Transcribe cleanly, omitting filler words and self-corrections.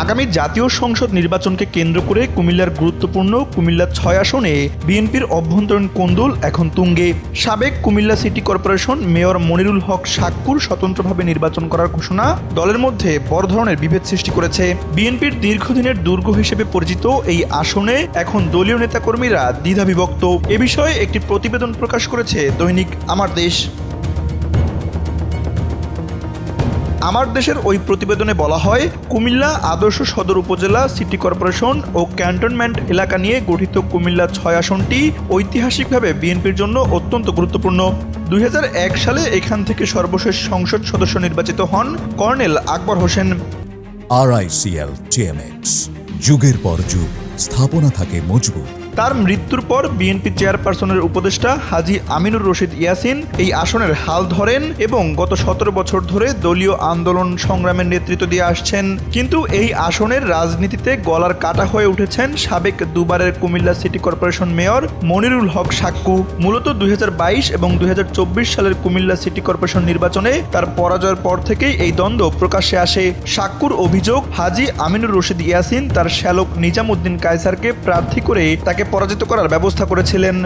আগামী জাতীয় সংসদ নির্বাচনকে কেন্দ্র করে কুমিল্লার গুরুত্বপূর্ণ কুমিল্লা ৬ আসনে বিএনপির অভ্যন্তরীণ কোন্দল এখন তুঙ্গে। সাবেক Comilla city corporation mayor Monirul Haque সাক্কুর স্বতন্ত্রভাবে নির্বাচন করার ঘোষণা দলের মধ্যে বড় ধরনের বিভেদ সৃষ্টি করেছে। বিএনপির দীর্ঘদিনের দুর্গ হিসেবে পরিচিত এই আসনে এখন দলীয় নেতাকর্মীরা দ্বিধাবিভক্ত। এ বিষয়ে একটি প্রতিবেদন প্রকাশ করেছে দৈনিক আমার দেশ। আমার দেশের ওই প্রতিবেদনে বলা হয়, কুমিল্লা আদর্শ সদর উপজেলা সিটি কর্পোরেশন ও ক্যান্টনমেন্ট এলাকা নিয়ে গঠিত কুমিল্লা ৬ আসনটি ঐতিহাসিকভাবে বিএনপির জন্য অত্যন্ত গুরুত্বপূর্ণ। ২০০১ সালে এখান থেকে সর্বশেষ সংসদ সদস্য নির্বাচিত হন colonel Akbar Hossain. RICL TMX, যুগের পর যুগ স্থাপনা থাকে মজবুত। তার মৃত্যুর পর বিএনপি চেয়ারপারসনের উপদেষ্টা হাজী আমিনুর রশিদ ইয়াসিন এই আসনের হাল ধরেন এবং গত ১৭ বছর ধরে দলীয় আন্দোলন সংগ্রামের নেতৃত্ব দিয়ে আসছেন। কিন্তু এই আসনের রাজনীতিতে গলার কাটা হয়ে উঠেছেন সাবেক দুবারের Comilla city corporation mayor Monirul Haque Sakku. মূলত ২০২২ এবং ২০২৪ সালের কুমিল্লা সিটি কর্পোরেশন নির্বাচনে তার পরাজয়ের পর থেকেই এই দ্বন্দ্ব প্রকাশ্যে আসে। সাক্কুর অভিযোগ, হাজী আমিনুর রশিদ ইয়াসিন তার শ্যালক নিজামউদ্দিন কায়সারকে প্রার্থী করে তাকে পরাজিত করার ব্যবস্থা করেছিলেন।